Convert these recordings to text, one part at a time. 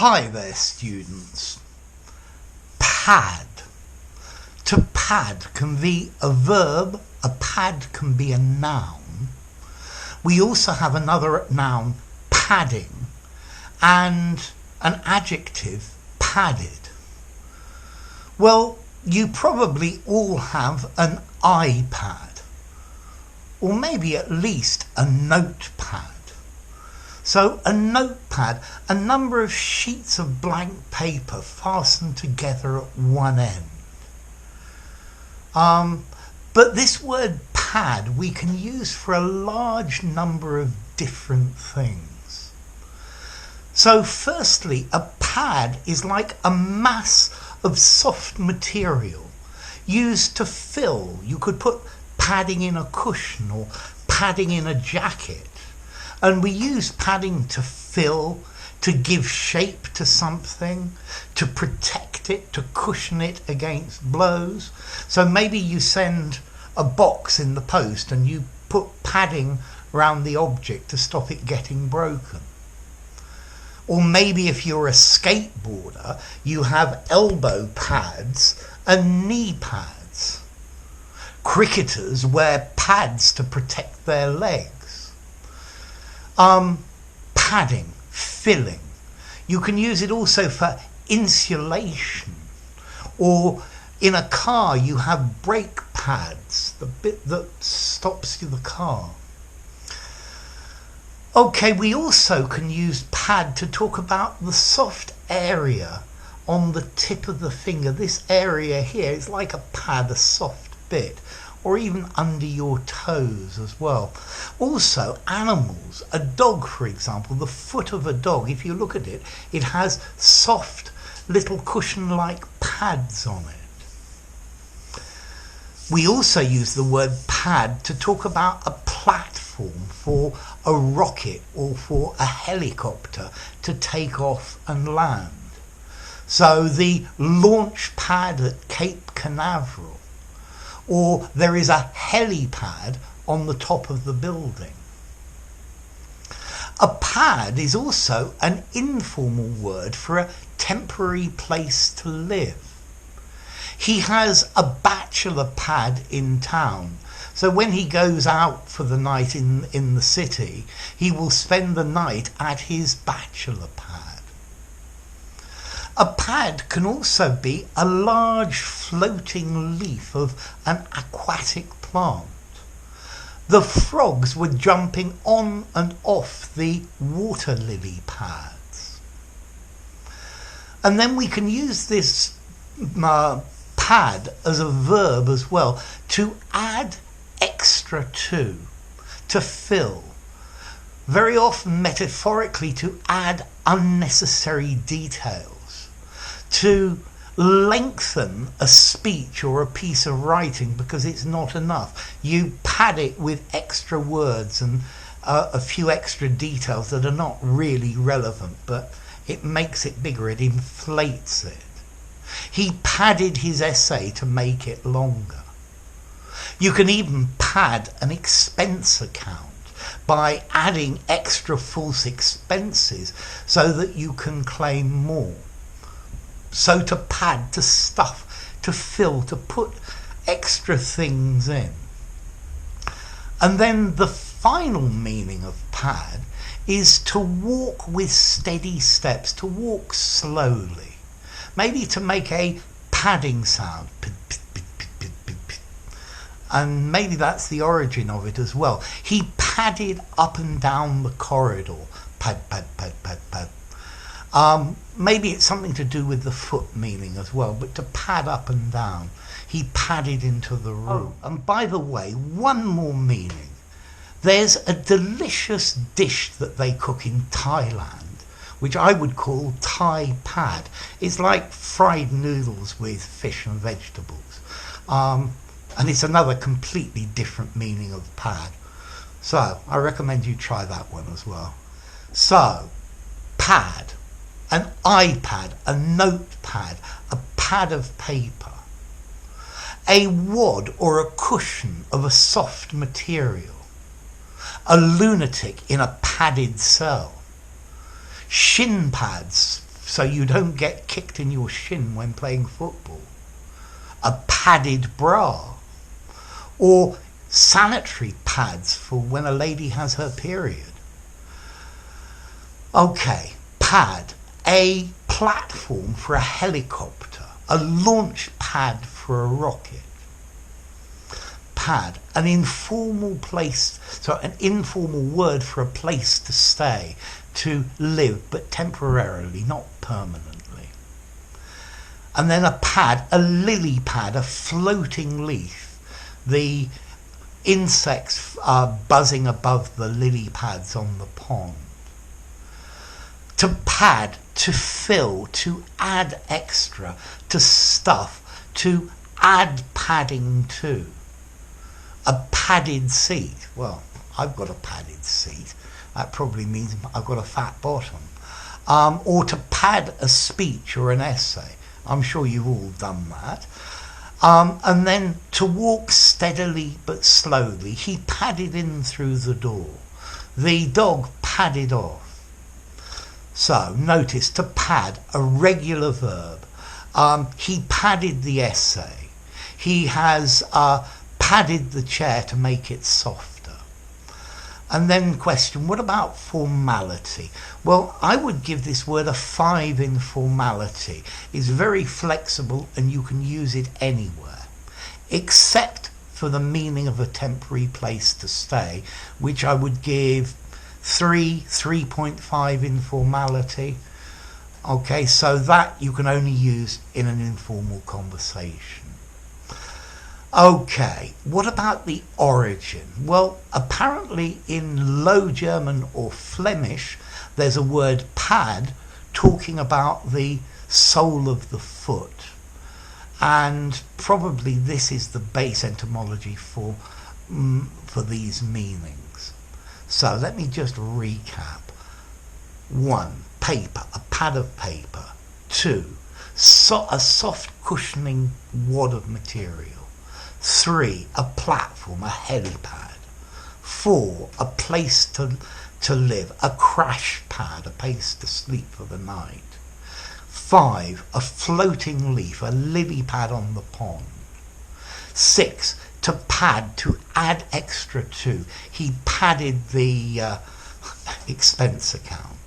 Hi there, students. Pad. To pad can be a verb, a pad can be a noun. We also have another noun, padding, and an adjective, padded. Well, you probably all have an iPad, or maybe at least a notepad. So a notepad, a number of sheets of blank paper fastened together at one end. But this word pad we can use for a large number of different things. So firstly, a pad is like a mass of soft material used to fill. You could put padding in a cushion or padding in a jacket. And we use padding to fill, to give shape to something, to protect it, to cushion it against blows. So maybe you send a box in the post and you put padding around the object to stop it getting broken. Or maybe if you're a skateboarder, you have elbow pads and knee pads. Cricketers wear pads to protect their legs. Padding, filling. You can use it also for insulation, or in a car you have brake pads, the bit that stops the car. Okay, we also can use pad to talk about the soft area on the tip of the finger. This area here is like a pad, a soft bit, or even under your toes as well. Also, animals, a dog for example, the foot of a dog, if you look at it, it has soft little cushion-like pads on it. We also use the word pad to talk about a platform for a rocket or for a helicopter to take off and land. So the launch pad at Cape Canaveral, or there is a helipad on the top of the building. A pad is also an informal word for a temporary place to live. He has a bachelor pad in town, so when he goes out for the night in the city, he will spend the night at his bachelor pad. A pad can also be a large floating leaf of an aquatic plant. The frogs were jumping on and off the water lily pads. And then we can use this pad as a verb as well, to add extra to fill. Very often metaphorically, to add unnecessary details. To lengthen a speech or a piece of writing because it's not enough. You pad it with extra words and a few extra details that are not really relevant, but it makes it bigger, it inflates it. He padded his essay to make it longer. You can even pad an expense account by adding extra false expenses so that you can claim more. So to pad, to stuff, to fill, to put extra things in. And then the final meaning of pad is to walk with steady steps, to walk slowly. Maybe to make a padding sound. And maybe that's the origin of it as well. He padded up and down the corridor. Pad, pad, pad, pad, pad. Maybe it's something to do with the foot meaning as well, but to pad up and down. He padded into the room. Oh, and by the way, one more meaning. There's a delicious dish that they cook in Thailand, which I would call Thai pad. It's like fried noodles with fish and vegetables. And it's another completely different meaning of pad. So I recommend you try that one as well. So, pad. An iPad, a notepad, a pad of paper, a wad or a cushion of a soft material, a lunatic in a padded cell, shin pads so you don't get kicked in your shin when playing football. A padded bra. Or sanitary pads for when a lady has her period. Okay, pad. A platform for a helicopter. A launch pad for a rocket. Pad, an informal word for a place to stay, to live, but temporarily, not permanently. And then a pad, a lily pad, a floating leaf. The insects are buzzing above the lily pads on the pond. To pad, to fill, to add extra, to stuff, to add padding to. A padded seat. Well, I've got a padded seat. That probably means I've got a fat bottom. Or to pad a speech or an essay. I'm sure you've all done that. And then to walk steadily but slowly. He padded in through the door. The dog padded off. So, notice, to pad, a regular verb. He padded the essay. He has padded the chair to make it softer. And then question, what about formality? Well, I would give this word a 5 in formality. It's very flexible and you can use it anywhere, except for the meaning of a temporary place to stay, which I would give 3.5 in formality. Okay, so that you can only use in an informal conversation. Okay, what about the origin? Well, apparently in Low German or Flemish, there's a word pad talking about the sole of the foot. And probably this is the base etymology for these meanings. So let me just recap. 1, paper, a pad of paper. 2, a soft cushioning wad of material. 3, a platform, a helipad. 4, a place to live, a crash pad, a place to sleep for the night. 5, a floating leaf, a lily pad on the pond. 6, to pad, to add extra to. He padded the expense account.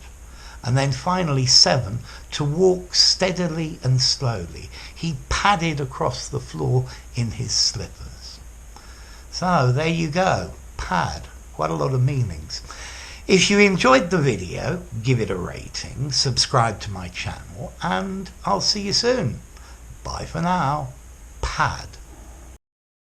And then finally 7, to walk steadily and slowly. He padded across the floor in his slippers. So there you go, pad, quite a lot of meanings. If you enjoyed the video, give it a rating, subscribe to my channel, and I'll see you soon. Bye for now. Pad.